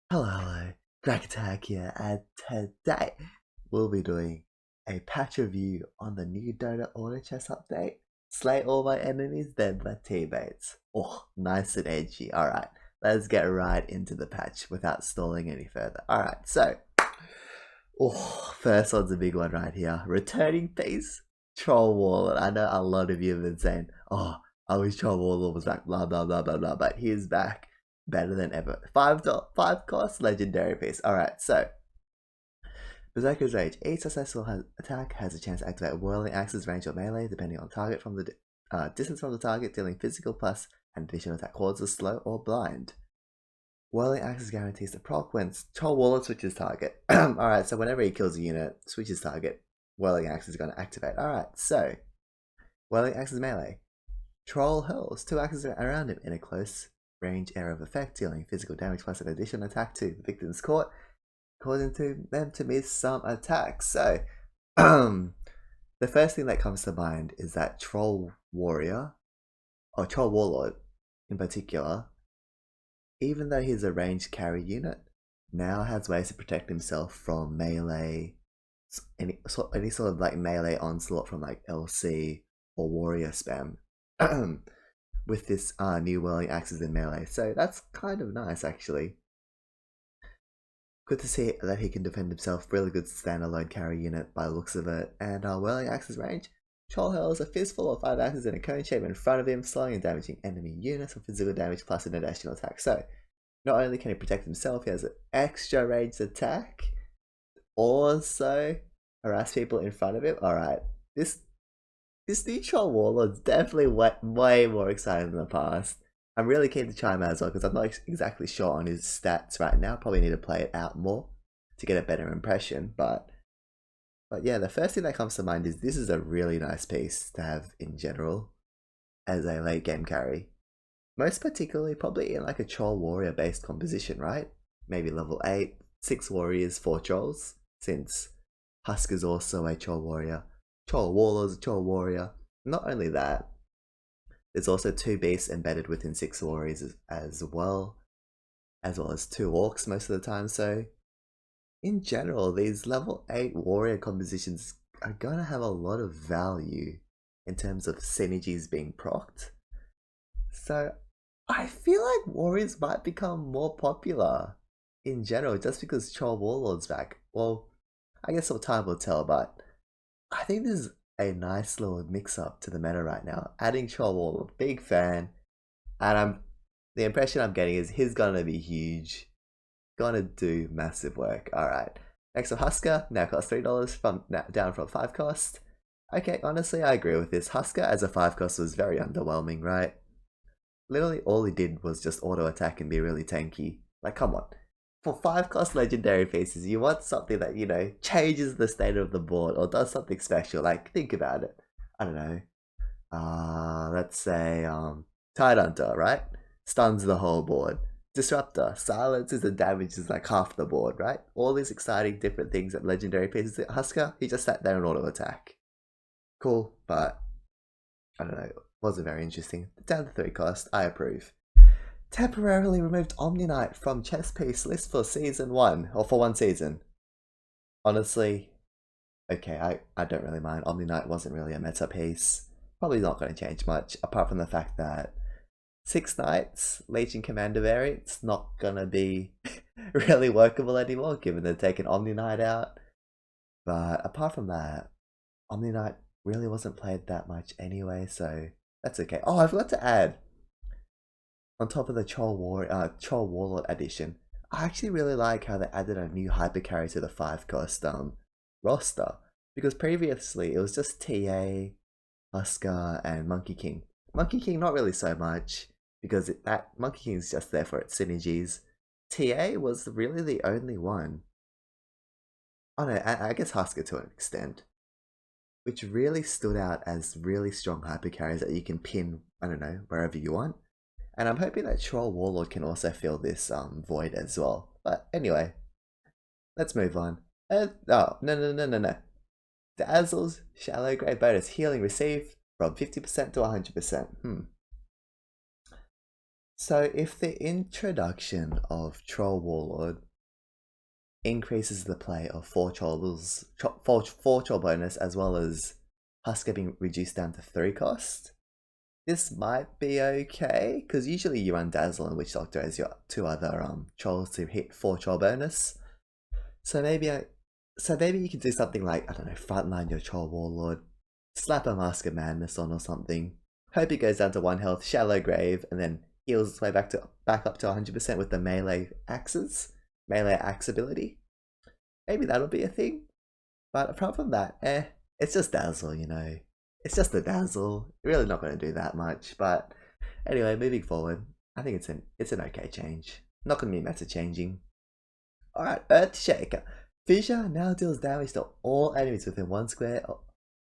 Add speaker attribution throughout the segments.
Speaker 1: Hello, Drag Attack here, and today we'll be doing a patch review on the new Dota autochess update. Slay all my enemies, then my teammates. Oh, nice and edgy. Alright, let's get right into the patch without stalling any further. Alright, so, first one's a big one right here. Returning piece, Troll Warlock. I know a lot of you have been saying, oh, I wish Troll Warlock was back, blah, blah, blah, blah, blah, but he's back. Better than ever. Five cost legendary piece. Alright, so Berserker's Rage. Each successful attack has a chance to activate Whirling Axe's range or melee, depending on target from the distance from the target, dealing physical plus an additional attack causes slow or blind. Whirling Axes guarantees the proc when Troll Warlock switches target. Alright, so whenever he kills a unit, switches target, Whirling Axe is going to activate. Alright, so Whirling Axe's melee. Troll hurls 2 axes around him in a close range area of effect, dealing physical damage plus an additional attack to the victim's court, causing them to miss some attacks. So, the first thing that comes to mind is that Troll Warrior, or Troll Warlord in particular, even though he's a ranged carry unit, now has ways to protect himself from melee, any sort of like melee onslaught from like LC or warrior spam. With this new Whirling Axes in melee, so that's kind of nice actually. Good to see that he can defend himself, really good standalone carry unit by the looks of it, and Whirling Axes range. Troll hurls a fistful of 5 axes in a cone shape in front of him, slowing and damaging enemy units with physical damage plus an additional attack. So, not only can he protect himself, he has an extra ranged attack, also harass people in front of him. Alright, this new Troll Warlord's definitely way more exciting than the past. I'm really keen to try him out as well because I'm not exactly sure on his stats right now. Probably need to play it out more to get a better impression. But yeah, the first thing that comes to mind is this is a really nice piece to have in general as a late game carry. Most particularly probably in like a Troll Warrior based composition, right? Maybe level 8, 6 warriors, 4 trolls, since Husker's also a Troll Warrior. Troll Warlord's a Troll Warrior. Not only that, there's also 2 beasts embedded within 6 warriors as well as 2 orcs most of the time. So, in general, these level 8 warrior compositions are going to have a lot of value in terms of synergies being procced. So, I feel like warriors might become more popular in general just because Troll Warlord's back. Well, I guess time will tell, but I think this is a nice little mix-up to the meta right now. Adding Troll Warlord, big fan, and the impression I'm getting is he's gonna be huge, gonna do massive work. All right, next up Husker now costs $3 down from 5 cost. Okay, honestly, I agree with this. Husker as a 5 cost was very underwhelming, right? Literally, all he did was just auto attack and be really tanky. Like, come on. For 5 cost legendary pieces, you want something that, changes the state of the board or does something special. Like, think about it. I don't know. Let's say, Tidehunter, right? Stuns the whole board. Disruptor, silences and damages like half the board, right? All these exciting different things that legendary pieces. Husker, he just sat there and auto attack. Cool, but I don't know. Wasn't very interesting. Down to 3 cost, I approve. Temporarily removed Omni Knight from chess piece list for season 1, or for 1 season. Honestly, okay, I don't really mind. Omni Knight wasn't really a meta piece. Probably not going to change much, apart from the fact that 6 Knights, Legion Commander variant's not going to be really workable anymore, given they're taking Omni Knight out. But apart from that, Omni Knight really wasn't played that much anyway, so that's okay. Oh, I forgot to add, on top of the Troll Warlord edition, I actually really like how they added a new hyper carry to the 5 cost roster, because previously it was just TA, Husker, and Monkey King. Monkey King not really so much, because that Monkey King's just there for its synergies. TA was really the only one. Oh no, I guess Husker to an extent, which really stood out as really strong hyper carries that you can pin, I don't know, wherever you want. And I'm hoping that Troll Warlord can also fill this void as well. But anyway, let's move on. Oh, no. Dazzle's Shallow Grey bonus healing received from 50% to 100%. So if the introduction of Troll Warlord increases the play of 4 troll bonus as well as Husker being reduced down to 3 cost, this might be okay, because usually you run Dazzle and Witch Doctor as your 2 other trolls to hit 4 troll bonus. So maybe you could do something like, I don't know, frontline your Troll Warlord, slap a Mask of Madness on or something, hope it goes down to 1 health, Shallow Grave, and then heals its way back up to 100% with the melee axe ability. Maybe that'll be a thing. But apart from that, it's just Dazzle, you know. It's just the Dazzle. Really not going to do that much. But anyway, moving forward, I think it's an okay change. Not going to be meta changing. Alright, Earthshaker. Fissure now deals damage to all enemies within 1 square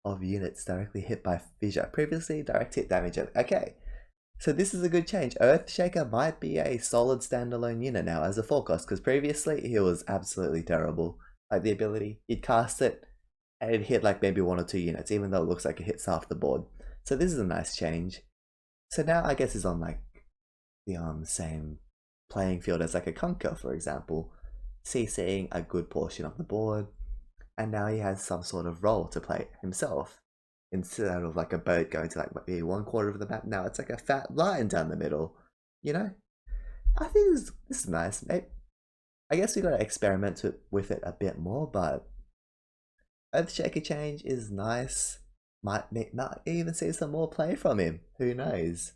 Speaker 1: of units directly hit by Fissure. Previously, direct hit damage. Okay, so this is a good change. Earthshaker might be a solid standalone unit now as a 4 cost, because previously he was absolutely terrible. Like the ability, you'd cast it and it hit like maybe 1 or 2 units, even though it looks like it hits half the board. So this is a nice change. So now I guess he's on like the same playing field as like a Kunkka, for example, CCing a good portion of the board, and now he has some sort of role to play himself. Instead of like a boat going to like maybe 1/4 of the map, now it's like a fat line down the middle. You know, I think this is nice. Maybe, I guess we got to experiment with it a bit more, but Earthshaker change is nice. Might even see some more play from him. Who knows?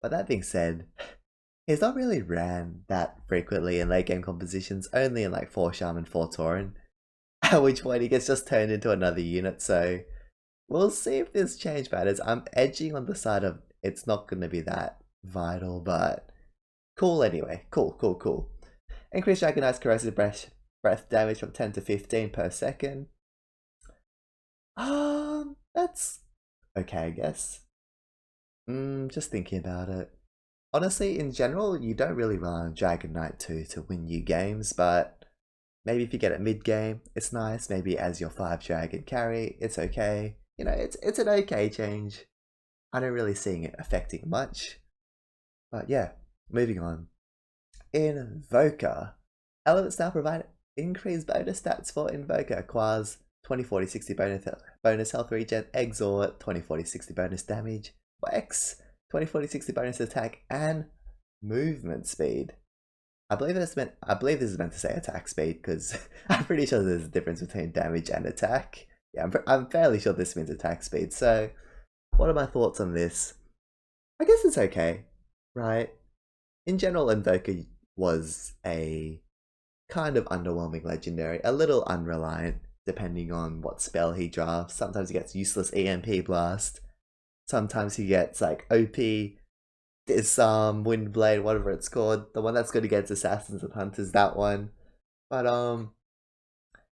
Speaker 1: But that being said, he's not really ran that frequently in late game compositions, only in like 4 Shaman, 4 Tauren, at which point he gets just turned into another unit, so we'll see if this change matters. I'm edging on the side of it's not going to be that vital, but cool anyway. Cool. Increase Dragonite's corrosive breath damage from 10 to 15 per second. That's okay, I guess. Just thinking about it. Honestly, in general, you don't really rely on Dragon Knight 2 to win you games, but maybe if you get it mid-game, it's nice. Maybe as your 5 Dragon carry, it's okay. You know, it's an okay change. I don't really see it affecting much. But yeah, moving on. Invoker. Elements now provide increased bonus stats for Invoker. Quaz 20-40-60 bonus health regen, Exort 20-40-60 bonus damage, X 20-40-60 bonus attack, and movement speed. I believe this is meant to say attack speed, because I'm pretty sure there's a difference between damage and attack. Yeah, I'm fairly sure this means attack speed. So, what are my thoughts on this? I guess it's okay, right? In general, Invoker was a kind of underwhelming legendary, a little unreliant, depending on what spell he drafts. Sometimes he gets useless EMP blast. Sometimes he gets like OP, this Windblade, whatever it's called, the one that's good against assassins and hunters, that one. But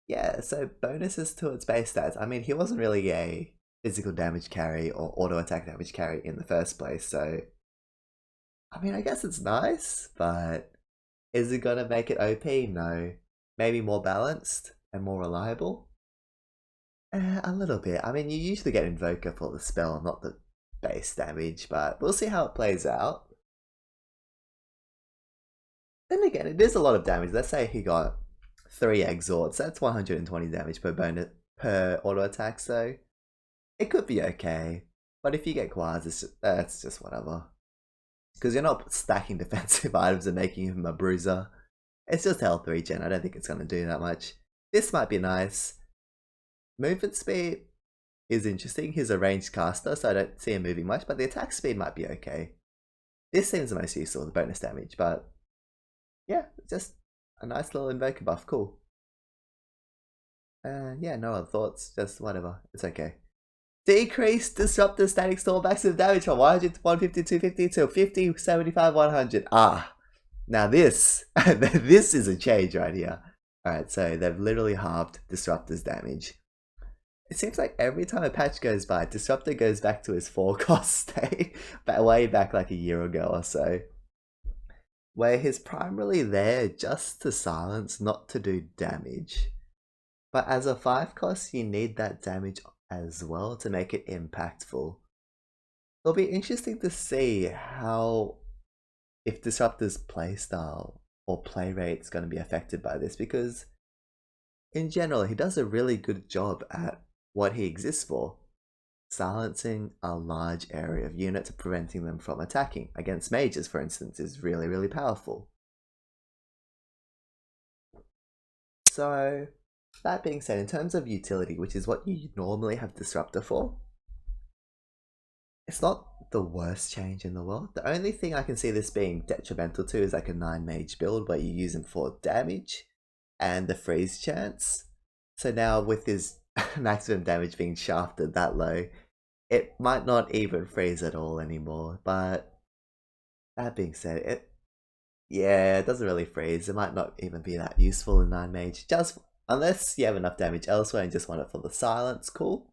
Speaker 1: yeah, so bonuses to its base stats. I mean, he wasn't really a physical damage carry or auto attack damage carry in the first place, so I mean, I guess it's nice, but is it gonna make it OP? No. Maybe more balanced and more reliable? A little bit. I mean, you usually get Invoker for the spell, not the base damage, but we'll see how it plays out. Then again, it is a lot of damage. Let's say he got 3 exhorts. That's 120 damage per auto attack, so it could be okay. But if you get Quaz, that's just whatever. Because you're not stacking defensive items and making him a bruiser. It's just health regen. I don't think it's going to do that much. This might be nice. Movement speed is interesting. He's a ranged caster, so I don't see him moving much, but the attack speed might be okay. This seems the most useful, the bonus damage, but yeah, just a nice little Invoker buff. Cool. Yeah, no other thoughts. Just whatever. It's okay. Decrease disruptor static storm maximum damage from 100 to 150, 250 to 50, 75, 100. Now this is a change right here. Alright, so they've literally halved Disruptor's damage. It seems like every time a patch goes by, Disruptor goes back to his 4 cost state, but way back like a year ago or so. Where he's primarily there just to silence, not to do damage. But as a 5 cost, you need that damage as well to make it impactful. It'll be interesting to see how if Disruptor's playstyle or play rate's going to be affected by this, because in general, he does a really good job at what he exists for. Silencing a large area of units and preventing them from attacking. Against mages, for instance, is really, really powerful. So, that being said, in terms of utility, which is what you normally have Disruptor for, it's not the worst change in the world. The only thing I can see this being detrimental to is like a 9 mage build where you use him for damage and the freeze chance. So now with his maximum damage being shafted that low, it might not even freeze at all anymore. But that being said, it doesn't really freeze. It might not even be that useful in 9 mage. Just unless you have enough damage elsewhere and just want it for the silence, cool.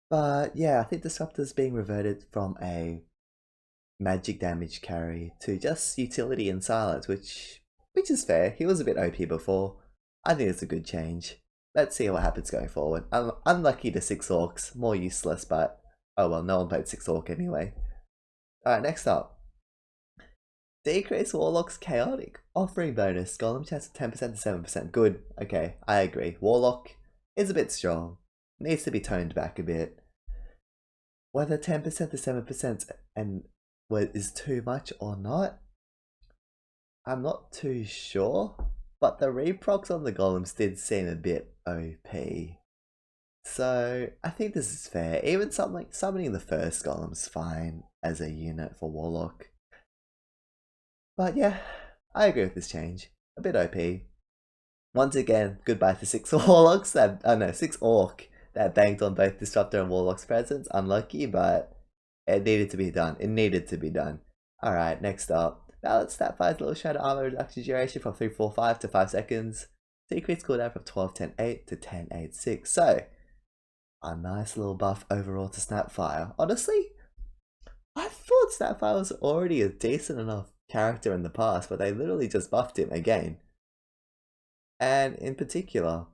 Speaker 1: But yeah, I think Disruptor's being reverted from a magic damage carry to just utility and silence, which is fair. He was a bit OP before. I think it's a good change. Let's see what happens going forward. I'm unlucky to 6 orcs, more useless, but oh well, no one played 6 orc anyway. Alright, next up. Decrease Warlock's chaotic offering bonus. Golem chance of 10% to 7%. Good. Okay, I agree. Warlock is a bit strong. Needs to be toned back a bit. Whether 10% to 7% and is too much or not, I'm not too sure. But the reprocs on the golems did seem a bit OP. So I think this is fair. Even summoning the first golem's fine as a unit for Warlock. But yeah, I agree with this change. A bit OP. Once again, goodbye to 6 Warlocks that 6 Orc that banged on both Disruptor and Warlock's presence. Unlucky, but it needed to be done. It needed to be done. Alright, next up. Ballot stat 5's little shadow armor reduction duration from 345 to 5 seconds. Decrease cooldown from 12-10-8 to 10-8-6. So, a nice little buff overall to Snapfire. Honestly, I thought Snapfire was already a decent enough character in the past, but they literally just buffed him again. And in particular,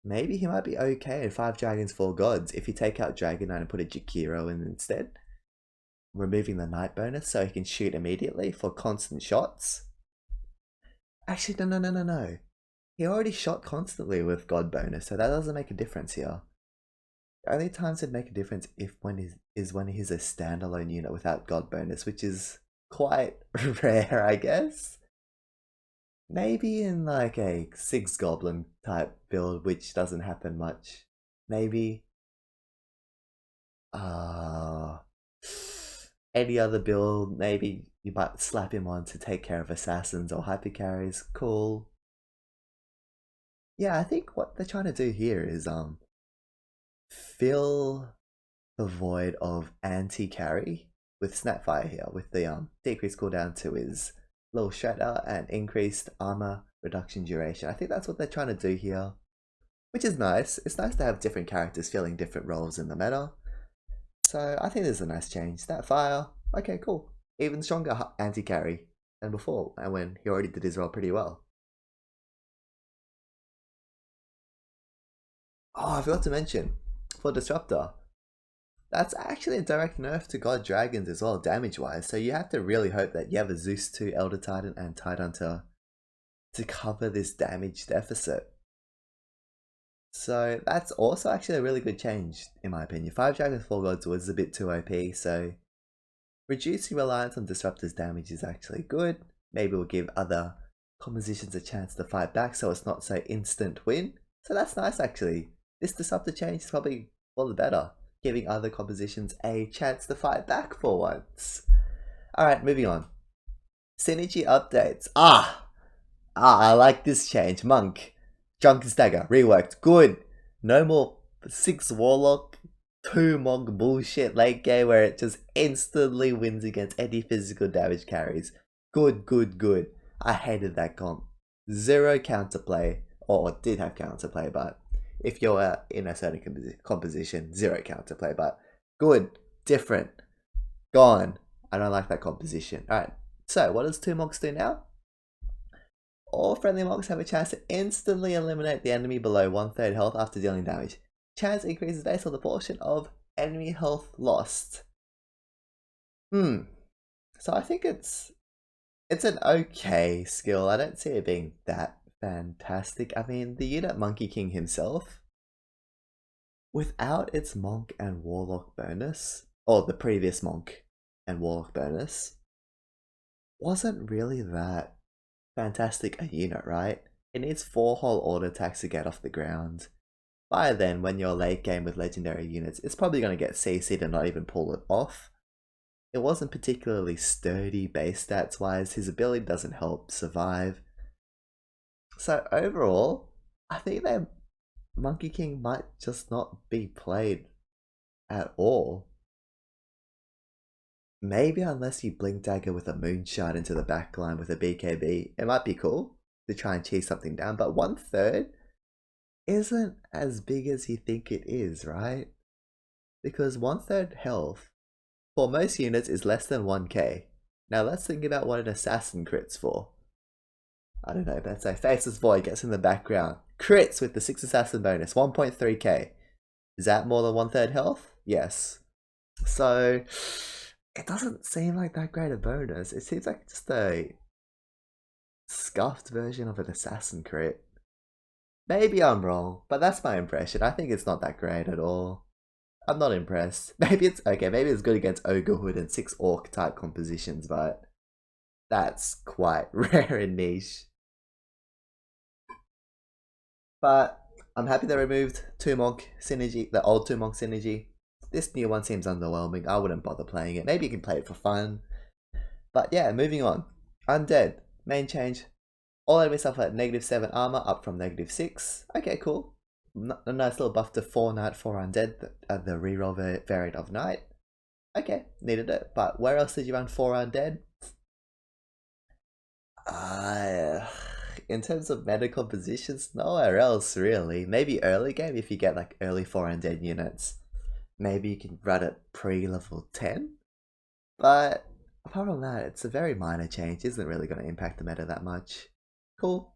Speaker 1: maybe he might be okay in 5 Dragons 4 Gods if you take out Dragon Knight and put a Jakiro in instead. Removing the Knight bonus so he can shoot immediately for constant shots. Actually, no. He already shot constantly with God bonus, so that doesn't make a difference here. The only times it'd make a difference when he's a standalone unit without God bonus, which is quite rare, I guess. Maybe in like a 6 Goblin type build, which doesn't happen much. Maybe. Any other build, maybe you might slap him on to take care of assassins or hypercarries. Cool. Yeah, I think what they're trying to do here is fill the void of anti-carry with Snapfire here, with the decreased cooldown to his little shredder and increased armor reduction duration. I think that's what they're trying to do here, which is nice. It's nice to have different characters filling different roles in the meta. So I think this is a nice change. Snapfire, okay, cool. Even stronger anti-carry than before, and when he already did his role pretty well. Oh, I forgot to mention, for Disruptor, that's actually a direct nerf to God Dragons as well, damage-wise, so you have to really hope that you have a Zeus 2 Elder Titan and Tidehunter to cover this damage deficit. So that's also actually a really good change, in my opinion. 5 Dragons 4 Gods was a bit too OP, so reducing reliance on Disruptor's damage is actually good. Maybe we'll give other compositions a chance to fight back so it's not so instant win. So that's nice actually. This Disruptor change is probably for the better, giving other compositions a chance to fight back for once. Alright, moving on. Synergy updates. I like this change. Monk. Drunken Stagger. Reworked. Good. No more 6 Warlock, 2 Monk bullshit late game where it just instantly wins against any physical damage carries. Good. I hated that comp. 0 counterplay. Or did have counterplay, but if you're in a certain composition, 0 counterplay. But good. Different. Gone. I don't like that composition. Alright. So, what does 2 Monks do now? All friendly monks have a chance to instantly eliminate the enemy below 1/3 health after dealing damage. Chance increases based on the portion of enemy health lost. So I think it's an okay skill. I don't see it being that fantastic. I mean, the unit Monkey King himself, without its Monk and Warlock bonus, or the previous Monk and Warlock bonus, wasn't really that fantastic a unit, right? It needs 4 whole auto attacks to get off the ground. By then, when you're late game with legendary units, it's probably going to get CC'd and not even pull it off. It wasn't particularly sturdy base stats wise, his ability doesn't help survive. So overall, I think that Monkey King might just not be played at all. Maybe unless you Blink Dagger with a Moonshot into the backline with a BKB, it might be cool to try and cheese something down, but 1/3 isn't as big as you think it is, right? Because 1/3 health for most units is less than 1k. Now let's think about what an assassin crits for. I don't know, let's say Faceless Void gets in the background, crits with the 6 assassin bonus, 1.3k. Is that more than 1/3 health? Yes. So it doesn't seem like that great a bonus. It seems like just a scuffed version of an assassin crit. Maybe I'm wrong, but that's my impression. I think it's not that great at all. I'm not impressed. Maybe it's okay, maybe it's good against Ogrehood and 6 Orc type compositions, but that's quite rare and niche. But I'm happy they removed 2 Monk synergy, the old 2 Monk synergy. This new one seems underwhelming. I wouldn't bother playing it. Maybe you can play it for fun. But yeah, moving on. Undead. Main change. All enemies suffer -7 armor, up from -6. Okay, cool. A nice little buff to 4 Knight, 4 Undead, the reroll variant of Knight. Okay, needed it. But where else did you run 4 Undead? In terms of meta compositions, nowhere else really. Maybe early game if you get like early 4 Undead units. Maybe you can run it pre-level 10. But apart from that, it's a very minor change. Isn't really going to impact the meta that much. Cool.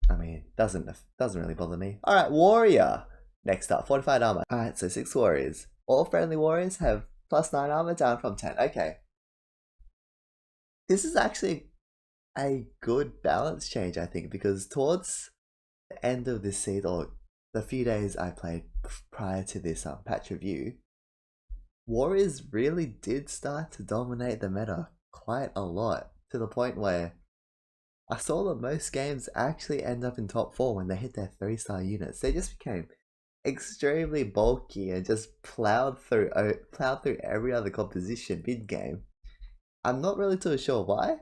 Speaker 1: I mean, doesn't really bother me. Alright, Warrior. Next up, fortified armor. Alright, so 6 warriors. All friendly warriors have +9 armor, down from 10. Okay. This is actually a good balance change, I think, because towards the end of this season, or the few days I played prior to this patch review, warriors really did start to dominate the meta quite a lot, to the point where I saw that most games actually end up in top 4 when they hit their 3-star units. They just became extremely bulky and just plowed through every other composition mid-game. I'm not really too sure why,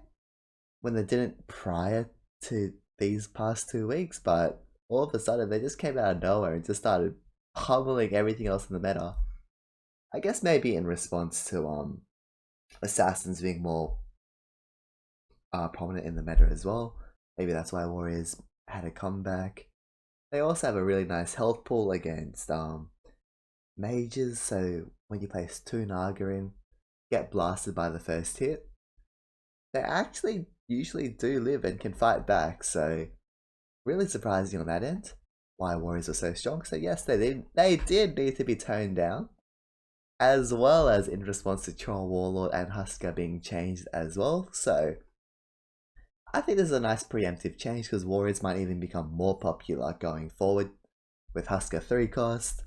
Speaker 1: when they didn't prior to these past 2 weeks, but all of a sudden they just came out of nowhere and just started pummeling everything else in the meta. I guess maybe in response to assassins being more prominent in the meta as well. Maybe that's why warriors had a comeback. They also have a really nice health pool against mages, so when you place 2 Naga in, get blasted by the first hit, they actually usually do live and can fight back, so really surprising on that end why warriors are so strong. So yes, they did need to be toned down, as well as in response to Troll, Warlord and Husker being changed as well. So I think this is a nice preemptive change because warriors might even become more popular going forward, with Husker 3 cost,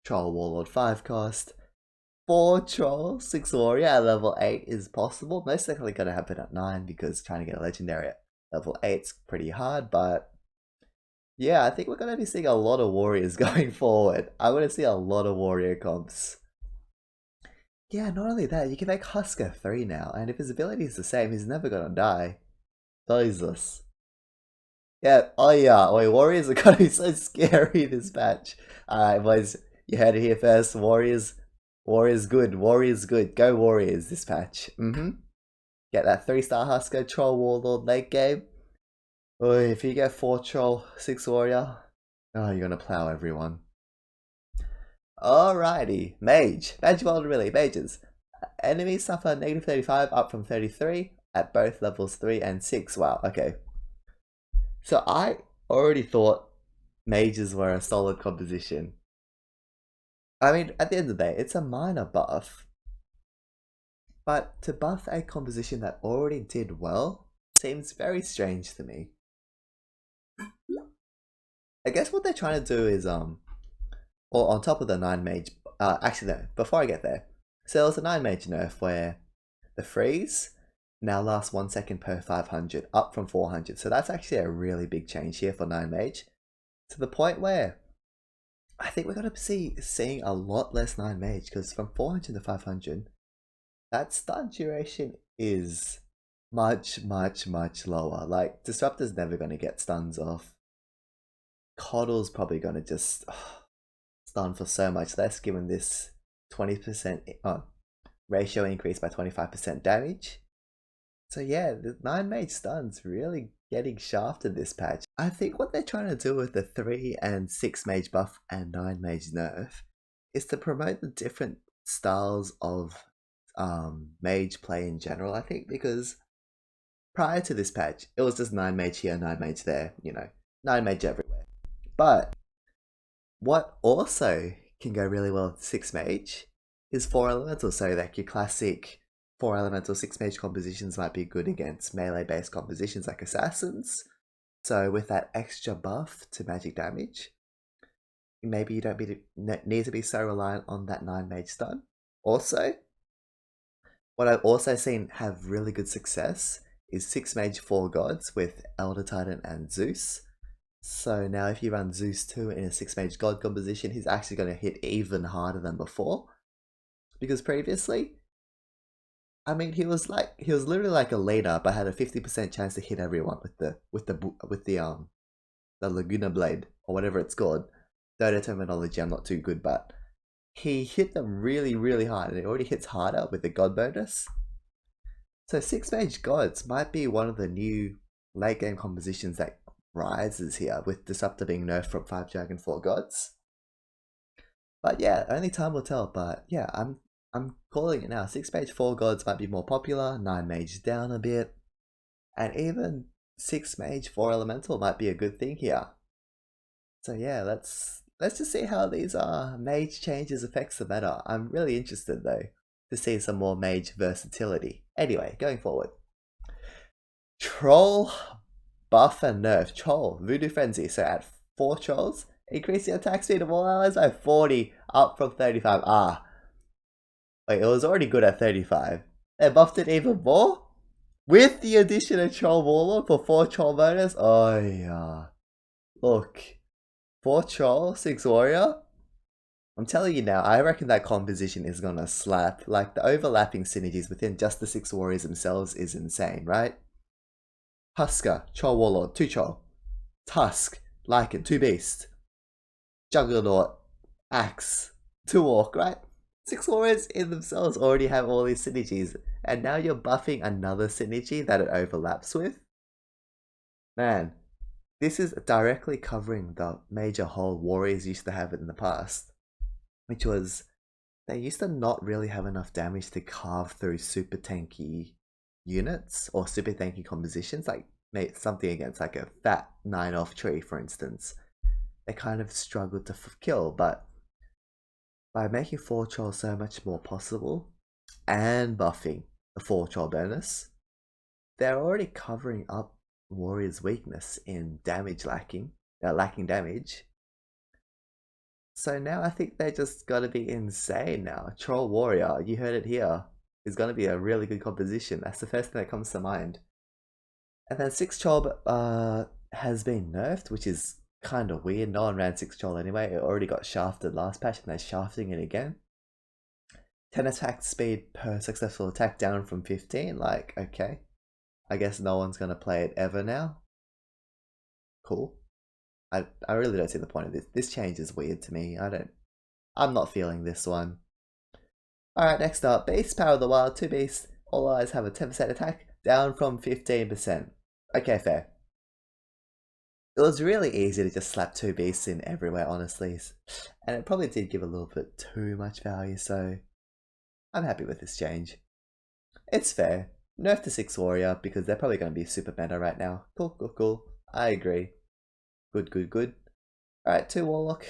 Speaker 1: Troll, Warlord 5 cost, 4 Troll, 6 Warrior at level 8 is possible. Most likely going to happen at 9 because trying to get a legendary at level 8 is pretty hard, but yeah, I think we're going to be seeing a lot of warriors going forward. I want to see a lot of warrior comps. Yeah, not only that, you can make Husker 3 now, and if his ability is the same, he's never going to die. Jesus. Yeah, oh yeah, warriors are going to be so scary this patch. Alright, boys, you heard it here first. Warriors good. Warriors good. Go Warriors this patch. Get that 3-star Husker, Troll, Warlord late game. Oh, if you get 4 Troll, 6 Warrior, oh, you're gonna plow everyone. Alrighty, Mage. Mage vulnerability, Mages. Enemies suffer -35, up from 33 at both levels 3 and 6. Wow, okay. So I already thought Mages were a solid composition. I mean, at the end of the day, it's a minor buff. But to buff a composition that already did well seems very strange to me. I guess what they're trying to do is, or on top of the 9 mage, actually no, before I get there. So there was a 9 mage nerf where the freeze now lasts 1 second per 500, up from 400. So that's actually a really big change here for 9 mage. To the point where I think we're going to be seeing a lot less 9 mage, because from 400 to 500, that stun duration is much lower. Like, Disruptor's never going to get stuns off. Coddle's probably going to just stun for so much less, given this 20% ratio increase by 25% damage. So yeah, the 9 mage stuns really getting shafted this patch. I think what they're trying to do with the 3 and 6 mage buff and 9 mage nerf is to promote the different styles of mage play in general, I think, because prior to this patch, it was just 9 mage here, 9 mage there, 9 mage everywhere. But what also can go really well with 6 mage is 4 elemental, so like your classic 4 elemental 6 mage compositions might be good against melee based compositions like assassins. So with that extra buff to magic damage, maybe you don't need to be so reliant on that 9 mage stun. Also, what I've also seen have really good success is 6 mage 4 gods with Elder Titan and Zeus. So now if you run Zeus 2 in a 6 mage god composition, he's actually going to hit even harder than before. Because previously, I mean, he was literally like a leader, but had a 50% chance to hit everyone with the Laguna Blade or whatever it's called. Dota terminology, I'm not too good, but he hit them really hard, and it already hits harder with the god bonus. So 6 mage gods might be one of the new late game compositions that rises here, with Disruptor being nerfed from 5 dragon 4 gods. But yeah, only time will tell. But yeah, I'm calling it now. 6 mage 4 gods might be more popular, 9 mage down a bit, and even 6 mage 4 elemental might be a good thing here. So yeah, let's just see how these mage changes affects the meta. I'm really interested though to see some more mage versatility. Anyway, going forward. Troll buff and nerf. Troll, Voodoo Frenzy. So at 4 trolls, increase the attack speed of all allies by 40, up from 35. Wait, it was already good at 35. They buffed it even more? With the addition of Troll Warlock for 4 troll bonus? Oh yeah. Look. 4 troll, 6 warrior? I'm telling you now, I reckon that composition is gonna slap. Like, the overlapping synergies within just the 6 warriors themselves is insane, right? Husker, Troll Warlord, 2 Troll. Tusk, Lycan, 2 Beast. Juggernaut, Axe, 2 Orc, right? 6 warriors in themselves already have all these synergies, and now you're buffing another synergy that it overlaps with? Man, this is directly covering the major hole warriors used to have in the past, which was they used to not really have enough damage to carve through super tanky units or super tanky compositions, like something against like a fat 9-off tree, for instance. They kind of struggled to kill, but by making 4 trolls so much more possible and buffing the 4 troll bonus, they're already covering up warrior's weakness in damage lacking damage. So now I think they just gotta be insane now. Troll warrior, you heard it here, is gonna be a really good composition. That's the first thing that comes to mind. And then 6 troll has been nerfed, which is kind of weird. No one ran 6 troll anyway. It already got shafted last patch and they're shafting it again. 10 attack speed per successful attack down from 15. Like, okay, I guess no one's gonna play it ever now. Cool. I really don't see the point of this. This change is weird to me. I'm not feeling this one. Alright, next up, Beast Power of the Wild. 2 beasts. All allies have a 10% attack, down from 15%. Okay, fair. It was really easy to just slap 2 beasts in everywhere, honestly. And it probably did give a little bit too much value, so I'm happy with this change. It's fair. Nerf to 6 warrior, because they're probably going to be super meta right now. Cool. I agree. Good. Alright, 2 warlock.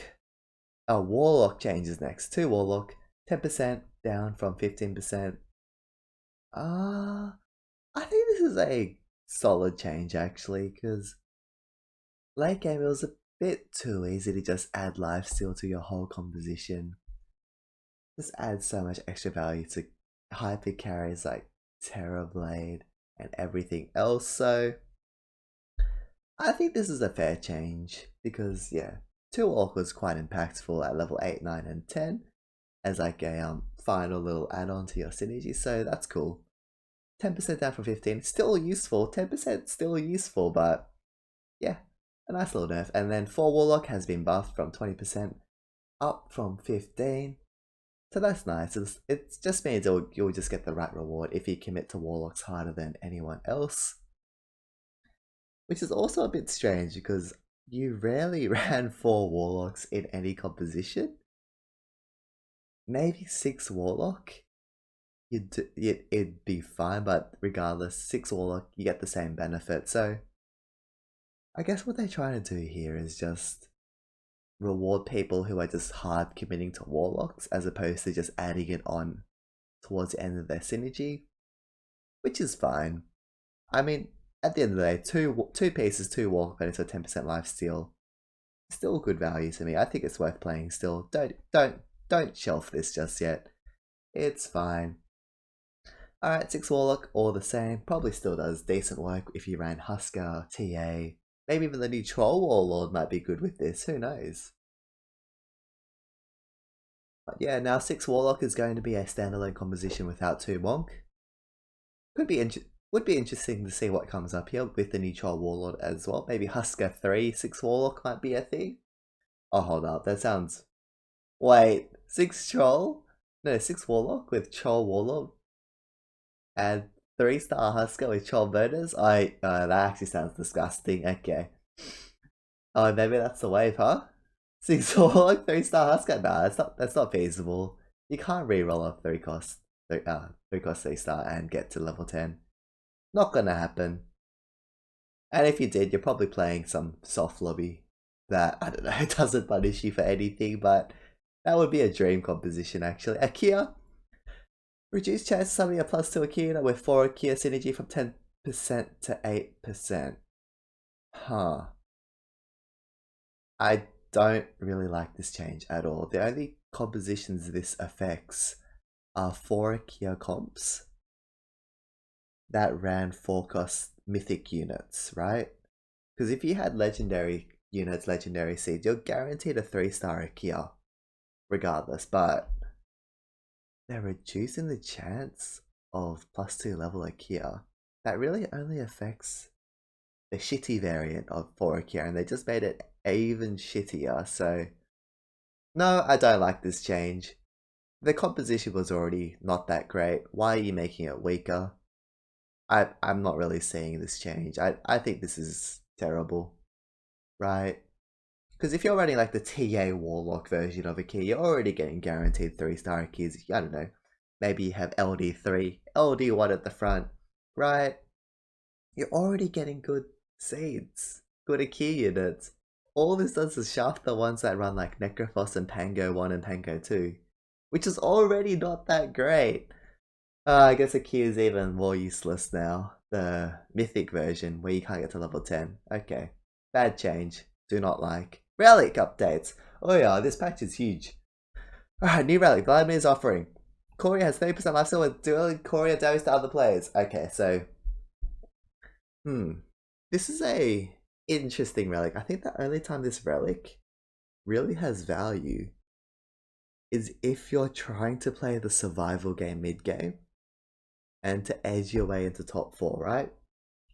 Speaker 1: Warlock changes next. 2 warlock. 10% down from 15%. I think this is a solid change actually, because late game it was a bit too easy to just add lifesteal to your whole composition. This adds so much extra value to hyper carries like Terrorblade and everything else, so I think this is a fair change because yeah, 2 Orc was quite impactful at level 8, 9 and 10 as like a final little add-on to your synergy, so that's cool. 10% down from 15, still useful, 10% still useful, but yeah, a nice little nerf. And then 4 Warlock has been buffed from 20% up from 15, so that's nice. It just means you'll just get the right reward if you commit to Warlocks harder than anyone else. Which is also a bit strange because you rarely ran 4 Warlocks in any composition. Maybe 6 Warlock, it'd be fine, but regardless, 6 Warlock, you get the same benefit. So I guess what they're trying to do here is just reward people who are just hard committing to Warlocks as opposed to just adding it on towards the end of their synergy, which is fine. I mean, at the end of the day, two pieces, 2 Warlock benefits for 10% lifesteal, still good value to me. I think it's worth playing still. Don't shelf this just yet. It's fine. Alright, 6 Warlock, all the same. Probably still does decent work if you ran Husker, TA. Maybe even the new Troll Warlord might be good with this, who knows. But yeah, now 6 Warlock is going to be a standalone composition without 2 Monk. Would be interesting to see what comes up here with the new Troll Warlord as well. Maybe Husker 3, 6 Warlock might be a thing. Oh, hold up, that sounds... Wait, 6 Troll? No, 6 Warlock with Troll Warlord? And 3-star Husker with Troll Bonus? That actually sounds disgusting, okay. Oh, maybe that's the wave, huh? 6 Warlock, 3-star Husker? Nah, that's not feasible. You can't reroll a 3-cost 3-star and get to level 10. Not gonna happen. And if you did, you're probably playing some soft lobby that, I don't know, it doesn't punish you for anything, but that would be a dream composition actually. Akia, reduced chance of summoning a +2 Akia with 4 Akia synergy from 10% to 8%. Huh. I don't really like this change at all. The only compositions this affects are 4 Akia comps that ran 4-cost mythic units, right? Because if you had legendary units, legendary seeds, you're guaranteed a 3-star Akia regardless, but they're reducing the chance of +2 level Akia. That really only affects the shitty variant of 4 Akia, and they just made it even shittier, so no, I don't like this change. The composition was already not that great. Why are you making it weaker? I'm not really seeing this change. I think this is terrible, right? Because if you're running like the TA Warlock version of a key, you're already getting guaranteed 3-star keys. I don't know. Maybe you have LD3, LD1 at the front, right? You're already getting good seeds, good key units. All this does is shaft the ones that run like Necrophos and Pango 1 and Pango 2, which is already not that great. I guess a key is even more useless now. The mythic version where you can't get to level 10. Okay. Bad change. Do not like. Relic updates. Oh yeah, this patch is huge. Alright, new relic. Vladimir's offering. Courier has 30% lifesteal with dueling courier damage to other players. Okay, so... This is a interesting relic. I think the only time this relic really has value is if you're trying to play the survival game mid-game and to edge your way into top 4, right?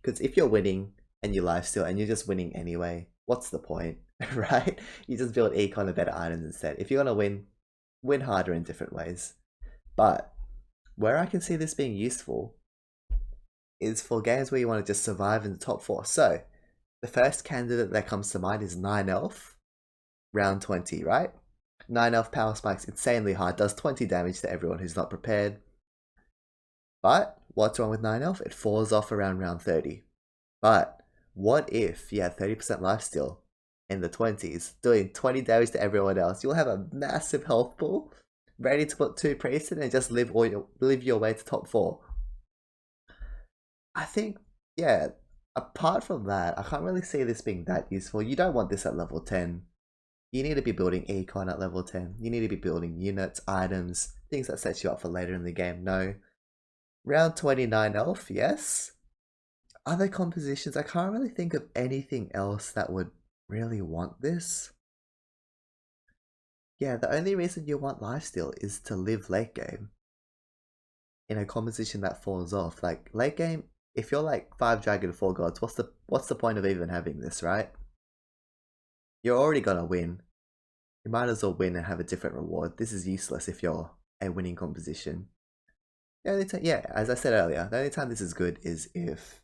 Speaker 1: Because if you're winning and you lifesteal and you're just winning anyway, what's the point, right? You just build econ and better items instead. If you're gonna win harder in different ways. But where I can see this being useful is for games where you want to just survive in the top 4. So the first candidate that comes to mind is 9 Elf, round 20, right? 9 Elf power spikes insanely hard, does 20 damage to everyone who's not prepared. But what's wrong with 9 Elf? It falls off around round 30. But what if you had 30% lifesteal in the 20s, doing 20 damage to everyone else? You'll have a massive health pool, ready to put 2 priests in and just live your way to top 4. I think, yeah, apart from that, I can't really see this being that useful. You don't want this at level 10. You need to be building econ at level 10. You need to be building units, items, things that set you up for later in the game. No. Round 29 elf, yes. Other compositions, I can't really think of anything else that would really want this. Yeah, the only reason you want lifesteal is to live late game in a composition that falls off. Like late game, if you're like 5 dragon 4 gods, what's the point of even having this, right? You're already gonna win. You might as well win and have a different reward. This is useless if you're a winning composition. The only time, yeah, as I said earlier, the only time this is good is if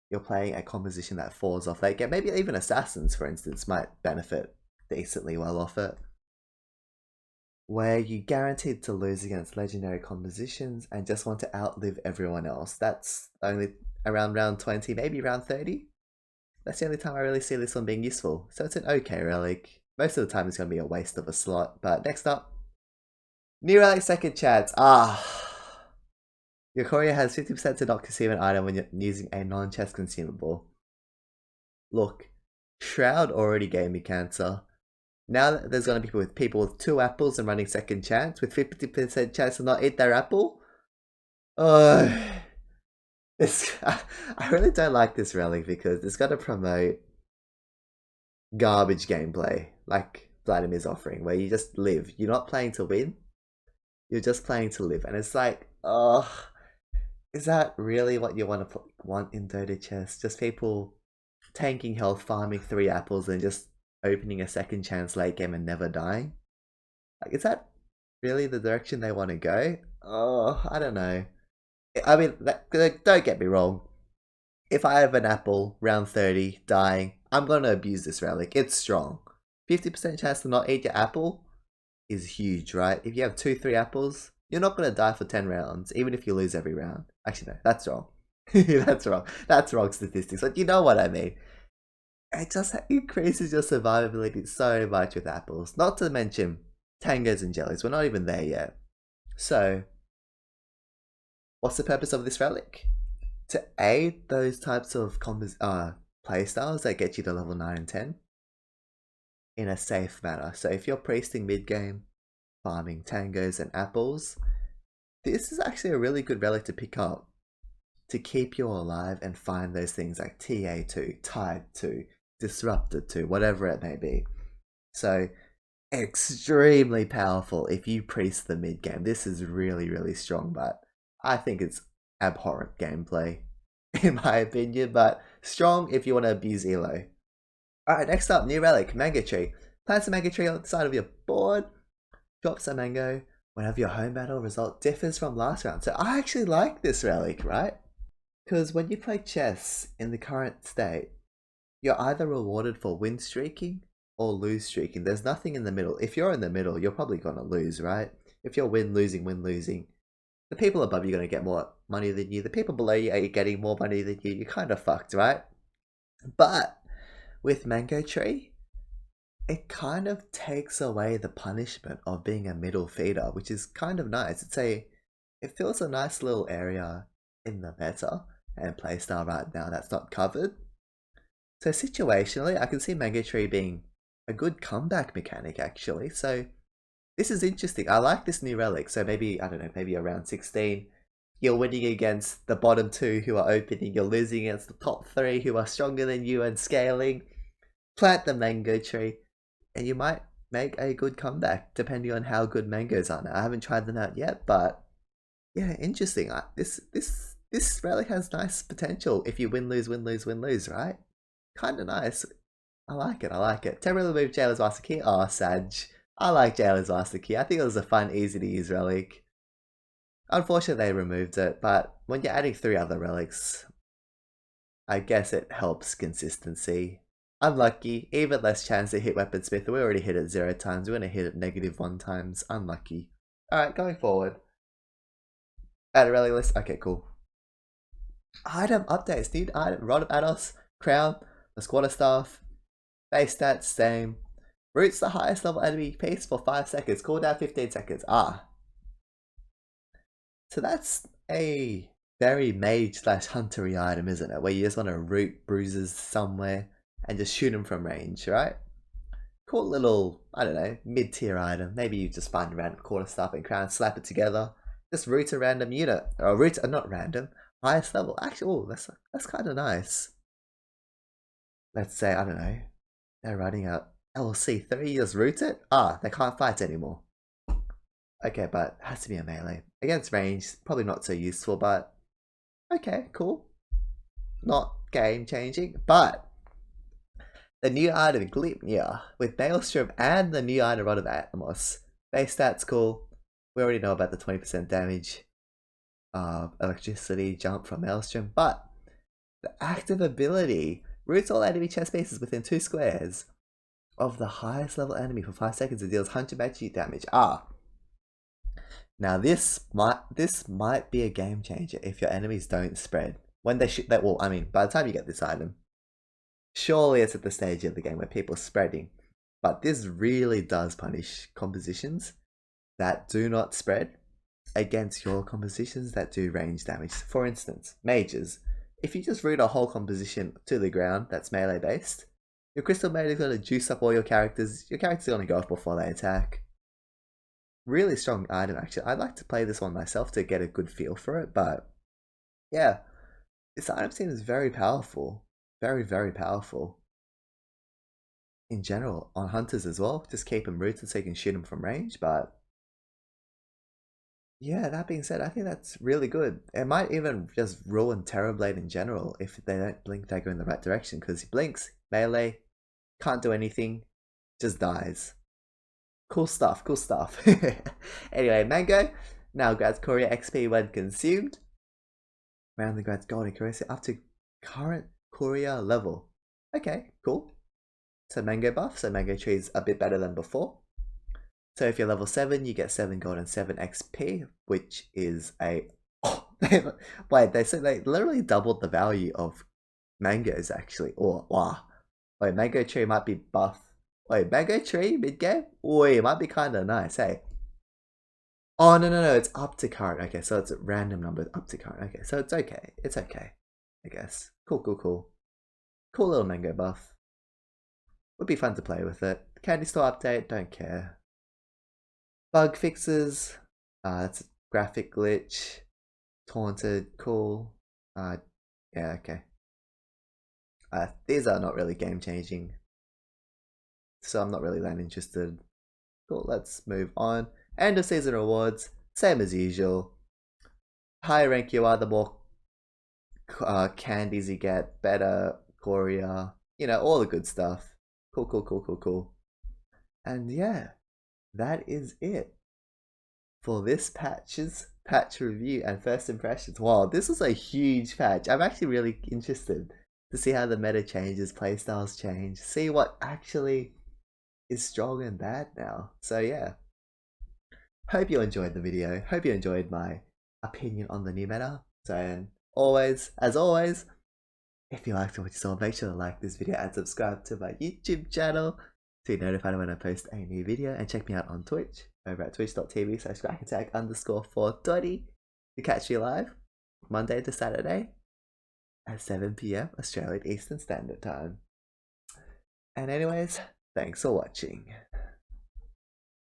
Speaker 1: you're playing a composition that falls off late game. Maybe even assassins, for instance, might benefit decently well off it. Where you guaranteed to lose against legendary compositions and just want to outlive everyone else. That's only around round 20, maybe round 30. That's the only time I really see this one being useful. So it's an okay relic. Most of the time it's going to be a waste of a slot. But next up, new relic second chance. Your courier has 50% to not consume an item when you're using a non-chest consumable. Look, Shroud already gave me cancer. Now that there's going to be people with 2 apples and running second chance with 50% chance to not eat their apple. I really don't like this relic because it's going to promote garbage gameplay like Vladimir's offering, where you just live. You're not playing to win. You're just playing to live, and it's like, is that really what you want in Dota chess? Just people tanking health, farming 3 apples, and just opening a second chance late game and never dying? Like, is that really the direction they want to go? I don't know. I mean, don't get me wrong. If I have an apple, round 30, dying, I'm going to abuse this relic. It's strong. 50% chance to not eat your apple is huge, right? If you have 2-3 apples, you're not going to die for 10 rounds, even if you lose every round. Actually, no, that's wrong. That's wrong. That's wrong statistics. But you know what I mean. It just increases your survivability so much with apples. Not to mention tangos and jellies. We're not even there yet. So, what's the purpose of this relic? To aid those types of playstyles that get you to level 9 and 10 in a safe manner. So if you're priesting mid-game, farming tangos and apples, this is actually a really good relic to pick up to keep you alive and find those things like TA2, Tide 2, Disrupted 2, whatever it may be. So extremely powerful if you priest the mid-game. This is really, really strong, but I think it's abhorrent gameplay in my opinion, but strong if you want to abuse elo. Alright, next up, new relic, Mango Tree. Plant a mango tree on the side of your board, drop some mango whenever your home battle result differs from last round. So I actually like this relic, right? Because when you play chess in the current state, you're either rewarded for win streaking or lose streaking. There's nothing in the middle. If you're in the middle, you're probably going to lose, right? If you're win losing, the people above you are going to get more money than you. The people below you are getting more money than you. You're kind of fucked, right? But with Mango Tree, it kind of takes away the punishment of being a middle feeder, which is kind of nice. It feels a nice little area in the meta and playstyle right now that's not covered. So situationally, I can see Mango Tree being a good comeback mechanic actually. So this is interesting. I like this new relic. So maybe, I don't know, maybe around 16, you're winning against the bottom 2 who are opening, you're losing against the top 3 who are stronger than you and scaling. Plant the Mango Tree, and you might make a good comeback depending on how good mangoes are now. I haven't tried them out yet, but yeah, interesting. This relic has nice potential if you win, lose, right? Kind of nice. I like it. Temporarily remove Jailer's Master Key. Oh, Sag. I like Jailer's Master Key. I think it was a fun, easy to use relic. Unfortunately, they removed it, but when you're adding 3 other relics, I guess it helps consistency. Unlucky, even less chance to hit Weaponsmith. We already hit it 0 times. We're going to hit it -1 times. Unlucky. Alright, going forward. Add a relic list. Okay, cool. Item updates. Need item. Rod of Ados. Crown. The Squatter Staff. Base stats, same. Roots the highest level enemy piece for 5 seconds. Cooldown 15 seconds. So that's a very mage slash huntery item, isn't it? Where you just want to root bruises somewhere and just shoot them from range, right? Cool little, I don't know, mid-tier item. Maybe you just find random corner stuff and crown, slap it together. Just root a random unit, or root, not random, highest level. Actually, oh, that's kind of nice. Let's say, I don't know, they're running out LC3, you just root it? Ah, they can't fight anymore. Okay, but it has to be a melee. Against range, probably not so useful, but okay, cool. Not game changing, but the new item Gleipnir with Maelstrom and the new item Rod of Atmos. Base stats cool. We already know about the 20% damage electricity jump from Maelstrom, but the active ability roots all enemy chest bases within 2 squares of the highest level enemy for 5 seconds and deals 100 magic damage. Now this might be a game changer if your enemies don't spread. When they shoot that, well, I mean, by the time you get this item, surely it's at the stage of the game where people are spreading. But this really does punish compositions that do not spread against your compositions that do range damage. For instance, mages. If you just root a whole composition to the ground that's melee based, your crystal mage is going to juice up all your characters. Your characters are going to go off before they attack. Really strong item actually. I'd like to play this one myself to get a good feel for it, but yeah, this item seems very powerful. Very, very powerful. In general, on hunters as well, just keep them rooted so you can shoot them from range, but yeah, that being said, I think that's really good. It might even just ruin Terrorblade in general if they don't blink dagger in the right direction, because he blinks, melee, can't do anything, just dies. Cool stuff, cool stuff. Anyway, Mango now grants Courier XP when consumed. Randomly grants golden currency up to current Courier level. Okay, cool. So Mango buff, so Mango Tree is a bit better than before. So if you're level 7, you get 7 gold and 7 XP, which is a... Oh, wait, they said they literally doubled the value of mangoes actually. Oh, wow. Wait, Mango Tree might be buff. Wait, Mango Tree mid-game? Oi, it might be kind of nice, hey. Oh, no, it's up to current. Okay, so it's a random number up to current. Okay, so it's okay. It's okay, I guess. Cool. Cool little mango buff. Would be fun to play with it. Candy store update, don't care. Bug fixes. That's a graphic glitch. Taunted, cool. Yeah, okay. These are not really game changing, so I'm not really that interested. Cool, let's move on. End of season rewards, same as usual. Higher rank you are, the more candies you get, better Courier, you know, all the good stuff. Cool. And yeah, that is it for this patch review and first impressions. Wow, this was a huge patch. I'm actually really interested to see how the meta changes, playstyles change, see what actually is strong and bad now. So yeah, hope you enjoyed the video. Hope you enjoyed my opinion on the new meta. So as always, if you liked what you saw, make sure to like this video and subscribe to my YouTube channel to be notified when I post a new video, and check me out on Twitch over at twitch.tv/crackattack_420 to catch me live Monday to Saturday at 7 PM Australian Eastern Standard Time. And anyways, thanks for watching.